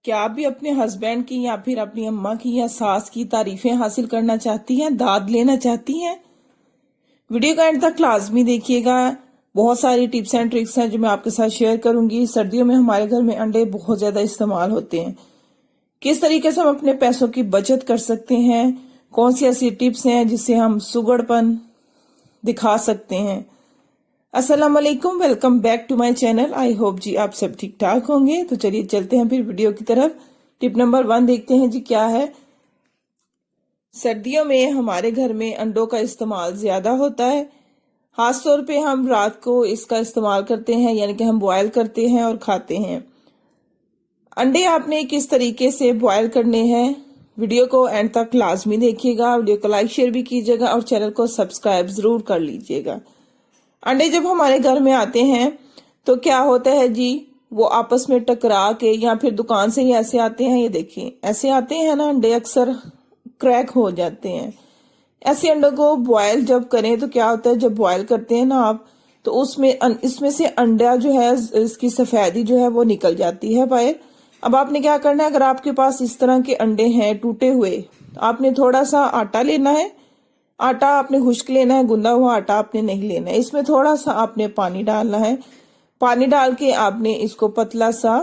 क्या आप भी अपने हस्बैंड की या फिर अपनी अम्मा की या सास की तारीफें हासिल करना चाहती हैं, दाद लेना चाहती हैं? वीडियो का एंड तक लाजमी देखिएगा। बहुत सारी टिप्स एंड ट्रिक्स हैं जो मैं आपके साथ शेयर करूंगी। सर्दियों में हमारे घर में अंडे बहुत ज्यादा इस्तेमाल होते हैं। किस तरीके से हम अपने पैसों की बचत कर सकते हैं, कौन सी ऐसी टिप्स हैं जिससे हम सुगड़पन दिखा सकते हैं। अस्सलाम वालेकुम, welcome back to my channel. I hope जी आप सब ठीक ठाक होंगे। तो चलिए चलते हैं फिर वीडियो की तरफ। टिप नंबर 1 देखते हैं जी क्या है। सर्दियों में हमारे घर में अंडों का इस्तेमाल ज्यादा होता है। खास तौर पे हम रात को इसका इस्तेमाल करते हैं, यानी कि हम बॉयल करते हैं और खाते हैं। अंडे आपने किस तरीके से बॉयल करने हैं, वीडियो को एंड तक लाजमी देखिएगा। वीडियो को लाइक शेयर भी कीजिएगा और चैनल को सब्सक्राइब जरूर कर लीजिएगा। अंडे जब हमारे घर में आते हैं तो क्या होता है जी, वो आपस में टकरा के या फिर दुकान से ही ऐसे आते हैं, ये देखिए ऐसे आते हैं ना अंडे, अक्सर क्रैक हो जाते हैं। ऐसे अंडों को बॉयल जब करें तो क्या होता है, जब बॉयल करते हैं ना आप, तो इसमें से अंडा जो है, इसकी सफेदी जो है वो निकल जाती है बाहर। अब आपने क्या करना है, अगर आपके पास इस तरह के अंडे हैं टूटे हुए, आपने थोड़ा सा आटा लेना है। आटा आपने खुश्क लेना है, गुंदा हुआ आटा आपने नहीं लेना है। इसमें थोड़ा सा आपने पानी डालना है। पानी डाल के आपने इसको पतला सा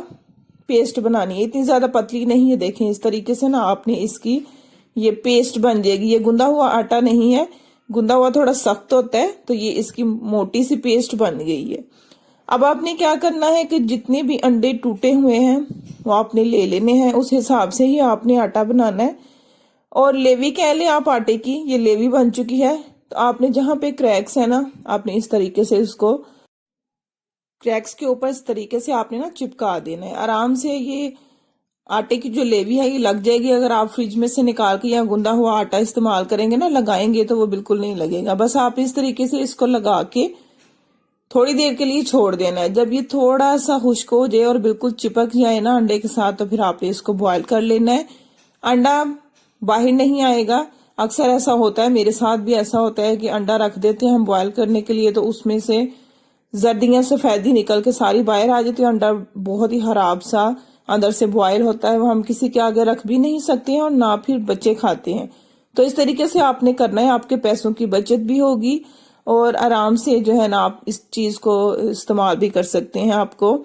पेस्ट बनानी है, इतनी ज्यादा पतली नहीं है। देखें इस तरीके से ना आपने इसकी ये पेस्ट बन जाएगी। ये गुंदा हुआ आटा नहीं है, गुंदा हुआ थोड़ा सख्त होता है, तो ये इसकी मोटी सी पेस्ट बन गई है। अब आपने क्या करना है कि जितने भी अंडे टूटे हुए हैं वो आपने ले लेने हैं, उस हिसाब से ही आपने आटा बनाना है। और लेवी कह लें आप आटे की, ये लेवी बन चुकी है। तो आपने जहां पे क्रैक्स है ना, आपने इस तरीके से इसको क्रैक्स के ऊपर इस तरीके से आपने ना चिपका देना है। आराम से ये आटे की जो लेवी है ये लग जाएगी। अगर आप फ्रिज में से निकाल के या गुंदा हुआ आटा इस्तेमाल करेंगे ना, लगाएंगे तो वो बिल्कुल नहीं लगेगा। बस आप इस तरीके से इसको लगा के थोड़ी देर के लिए छोड़ देना है। जब ये थोड़ा सा खुश्क हो जाए और बिल्कुल चिपक जाए ना अंडे के साथ, तो फिर आपने इसको बॉयल कर लेना है। अंडा बाहर नहीं आएगा। अक्सर ऐसा होता है, मेरे साथ भी ऐसा होता है कि अंडा रख देते हैं हम बॉयल करने के लिए, तो उसमें से जर्दियां सफेदी निकल के सारी बाहर आ जाती है। अंडा बहुत ही खराब सा अंदर से बॉयल होता है, वो हम किसी के आगे रख भी नहीं सकते हैं और ना फिर बच्चे खाते हैं। तो इस तरीके से आपने करना है, आपके पैसों की बचत भी होगी और आराम से जो है ना आप इस चीज को इस्तेमाल भी कर सकते हैं, आपको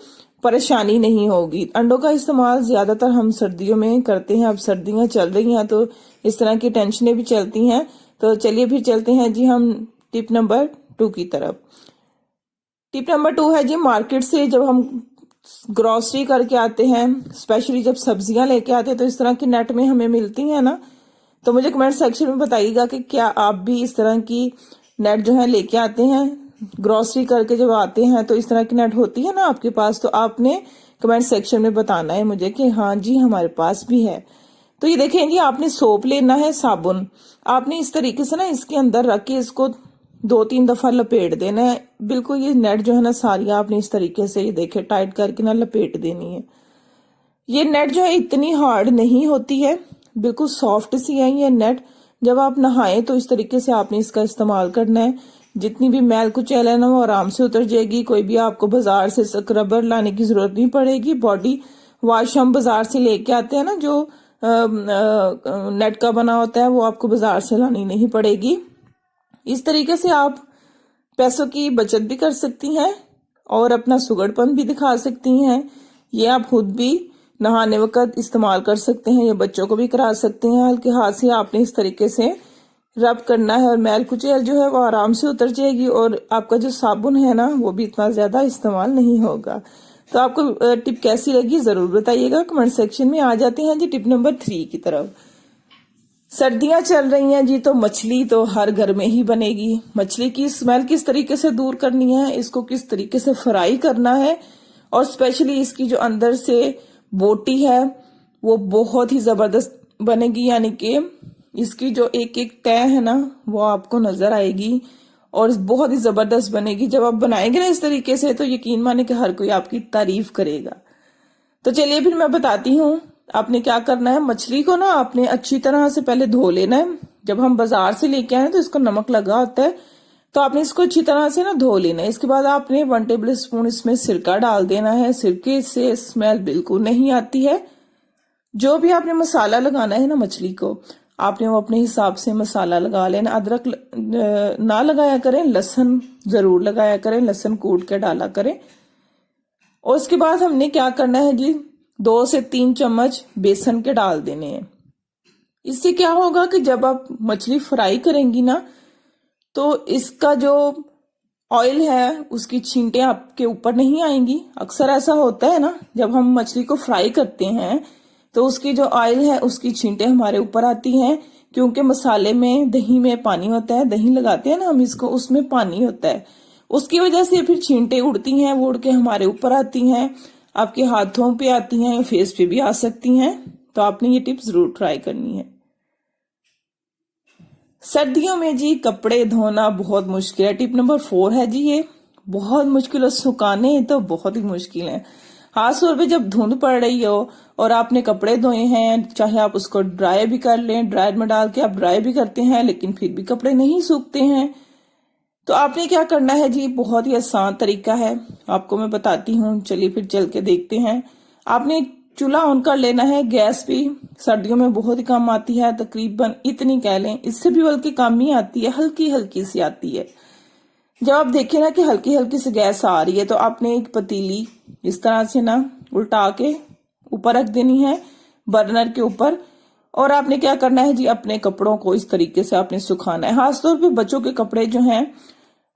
परेशानी नहीं होगी। अंडों का इस्तेमाल ज्यादातर हम सर्दियों में करते हैं। अब सर्दियां चल रही हैं तो इस तरह की टेंशनें भी चलती हैं। तो चलिए फिर चलते हैं जी हम टिप नंबर 2 की तरफ। टिप नंबर 2 है जी, मार्केट से जब हम ग्रोसरी करके आते हैं, स्पेशली जब सब्जियां लेके आते हैं, तो इस तरह की नेट में हमें मिलती है ना, तो मुझे कमेंट सेक्शन में बताइएगा कि क्या आप भी इस तरह की नेट जो है लेके आते हैं। ग्रोसरी करके जब आते हैं तो इस तरह की नेट होती है ना आपके पास, तो आपने कमेंट सेक्शन में बताना है मुझे कि हाँ जी हमारे पास भी है। तो ये देखें जी, आपने सोप लेना है, साबुन आपने इस तरीके से ना इसके अंदर रख के इसको 2-3 दफा लपेट देना है। बिल्कुल ये नेट जो है ना सारी आपने इस तरीके से ये देखे टाइट करके ना लपेट देनी है। ये नेट जो है इतनी हार्ड नहीं होती है, बिल्कुल सॉफ्ट सी है ये नेट। जब आप नहाएं तो इस तरीके से आपने इसका इस्तेमाल करना है। जितनी भी मैल कुचैल है ना वो आराम से उतर जाएगी। कोई भी आपको बाजार से स्क्रबर लाने की जरूरत नहीं पड़ेगी। बॉडी वॉश हम बाजार से लेके आते हैं ना, जो नेट का बना होता है, वो आपको बाजार से लानी नहीं पड़ेगी। इस तरीके से आप पैसों की बचत भी कर सकती हैं और अपना सुगड़पन भी दिखा सकती हैं। ये आप खुद भी नहाने वक्त इस्तेमाल कर सकते हैं, ये बच्चों को भी करा सकते हैं। हल्के हाथ से आपने इस तरीके से रब करना है और मैल कुचैल जो है वो आराम से उतर जाएगी और आपका जो साबुन है ना वो भी इतना ज्यादा इस्तेमाल नहीं होगा। तो आपको टिप कैसी लगी जरूर बताइएगा, कमेंट सेक्शन में। आ जाते हैं जी टिप नंबर 3 की तरफ। सर्दियां चल रही हैं जी, तो मछली तो हर घर में ही बनेगी। मछली की स्मेल किस तरीके से दूर करनी है, इसको किस तरीके से फ्राई करना है, और स्पेशली इसकी जो अंदर से बोटी है वो बहुत ही जबरदस्त बनेगी। यानी कि इसकी जो एक एक तह है ना वो आपको नजर आएगी और बहुत ही जबरदस्त बनेगी। जब आप बनाएंगे ना इस तरीके से तो यकीन माने कि हर कोई आपकी तारीफ करेगा। तो चलिए फिर मैं बताती हूँ आपने क्या करना है। मछली को ना आपने अच्छी तरह से पहले धो लेना है। जब हम बाजार से लेके आए तो इसको नमक लगा होता है, तो आपने इसको अच्छी तरह से ना धो लेना है। इसके बाद आपने 1 टेबल स्पून इसमें सिरका डाल देना है। सिरके से स्मेल बिल्कुल नहीं आती है। जो भी आपने मसाला लगाना है ना मछली को, आपने वो अपने हिसाब से मसाला लगा लेना। अदरक ना लगाया करें, लहसुन जरूर लगाया करें, लहसुन कूट के डाला करें। और उसके बाद हमने क्या करना है जी, 2 से 3 चम्मच बेसन के डाल देने हैं। इससे क्या होगा कि जब आप मछली फ्राई करेंगी ना, तो इसका जो ऑयल है उसकी छींटे आपके ऊपर नहीं आएंगी। अक्सर ऐसा होता है ना, जब हम मछली को फ्राई करते हैं तो उसकी जो ऑयल है उसकी छींटे हमारे ऊपर आती हैं, क्योंकि मसाले में, दही में पानी होता है। दही लगाते हैं ना हम इसको, उसमें पानी होता है, उसकी वजह से फिर छींटे उड़ती हैं, वो उड़ के हमारे ऊपर आती हैं, आपके हाथों पे आती हैं, फेस पे भी आ सकती हैं। तो आपने ये टिप्स जरूर ट्राई करनी है। सर्दियों में जी कपड़े धोना बहुत मुश्किल है। टिप नंबर 4 है जी, ये बहुत मुश्किल है, सुखाने तो बहुत ही मुश्किल है। खास तौर पे जब धुंध पड़ रही हो और आपने कपड़े धोए हैं, चाहे आप उसको ड्राई भी कर लें, ड्रायर में डाल के आप ड्राई भी करते हैं, लेकिन फिर भी कपड़े नहीं सूखते हैं, तो आपने क्या करना है जी, बहुत ही आसान तरीका है, आपको मैं बताती हूँ। चलिए फिर चल के देखते हैं। आपने चूल्हा ऑन कर लेना है। गैस भी सर्दियों में बहुत ही कम आती है, तकरीबन इतनी कह लें, इससे भी बल्कि कम ही आती है, हल्की हल्की सी आती है। जब आप देखें ना कि हल्की हल्की सी गैस आ रही है, तो आपने एक पतीली इस तरह से ना उल्टा के ऊपर रख देनी है, बर्नर के ऊपर। और आपने क्या करना है जी, अपने कपड़ों को इस तरीके से आपने सुखाना है। खासतौर पे बच्चों के कपड़े जो हैं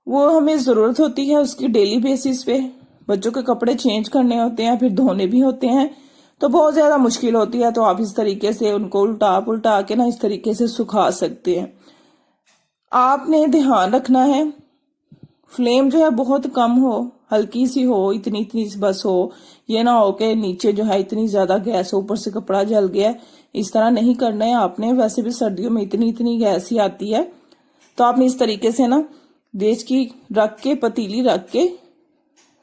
वो हमें जरूरत होती है उसकी, डेली बेसिस पे बच्चों के कपड़े चेंज करने होते हैं, फिर धोने भी होते हैं, तो बहुत ज्यादा मुश्किल होती है। तो आप इस तरीके से उनको उल्टा पुल्टा के ना इस तरीके से सुखा सकते हैं। आपने ध्यान रखना है फ्लेम जो है बहुत कम हो, हल्की सी हो, इतनी इतनी बस हो। ये ना हो कि नीचे जो है इतनी ज्यादा गैस हो, ऊपर से कपड़ा जल गया, इस तरह नहीं करना है आपने। वैसे भी सर्दियों में इतनी इतनी गैस ही आती है। तो आपने इस तरीके से ना देश की रख के, पतीली रख के,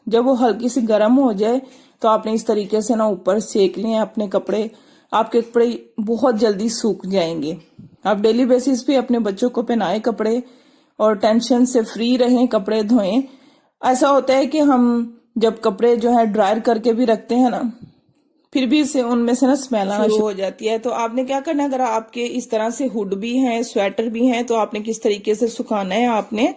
जब वो हल्की सी गर्म हो जाए तो आपने इस तरीके से ना ऊपर सेक लें अपने कपड़े। आपके कपड़े बहुत जल्दी सूख जाएंगे। आप डेली बेसिस पे अपने बच्चों को पहनाए कपड़े और टेंशन से फ्री रहें, कपड़े धोएं। ऐसा होता है कि हम जब कपड़े जो है ड्रायर करके भी रखते हैं ना, फिर भी इसे उनमें से ना स्मेल आना शुरू हो जाती है। तो आपने क्या करना है, अगर आपके इस तरह से हुड भी हैं, स्वेटर भी हैं, तो आपने किस तरीके से सुखाना है, आपने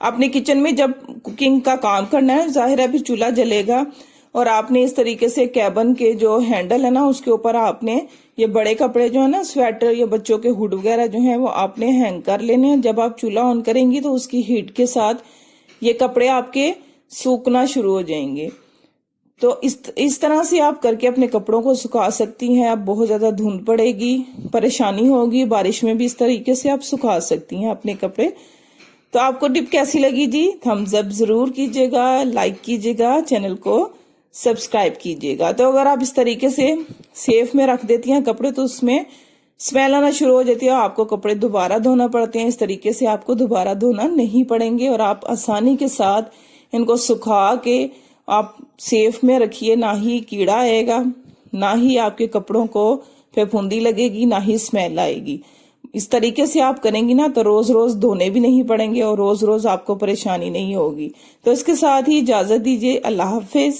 अपने किचन में जब कुकिंग का काम करना है, जाहिर है फिर चूल्हा जलेगा, और आपने इस तरीके से कैबन के जो हैंडल है ना उसके ऊपर आपने ये बड़े कपड़े जो है ना, स्वेटर या बच्चों के हुड वगैरह जो है वो आपने हैंग कर लेने हैं। जब आप चूल्हा ऑन करेंगी तो उसकी हीट के साथ ये कपड़े आपके सूखना शुरू हो जाएंगे। तो इस तरह से आप करके अपने कपड़ों को सुखा सकती हैं। अब बहुत ज्यादा धुंध पड़ेगी, परेशानी होगी, बारिश में भी इस तरीके से आप सुखा सकती हैं अपने कपड़े। तो आपको टिप कैसी लगी जी, थम्स अप जरूर कीजिएगा, लाइक कीजिएगा, चैनल को सब्सक्राइब कीजिएगा। तो अगर आप इस तरीके से सेफ में रख देती हैं कपड़े तो उसमें स्मेल आना शुरू हो जाती है, आपको कपड़े दोबारा धोना पड़ते हैं। इस तरीके से आपको दोबारा धोना नहीं पड़ेंगे और आप आसानी के साथ इनको सुखा के आप सेफ में रखिए। ना ही कीड़ा आएगा, ना ही आपके कपड़ों को फफूंदी लगेगी, ना ही स्मेल आएगी। इस तरीके से आप करेंगी ना तो रोज रोज धोने भी नहीं पड़ेंगे और रोज रोज आपको परेशानी नहीं होगी। तो इसके साथ ही इजाजत दीजिए, अल्लाह हाफिज।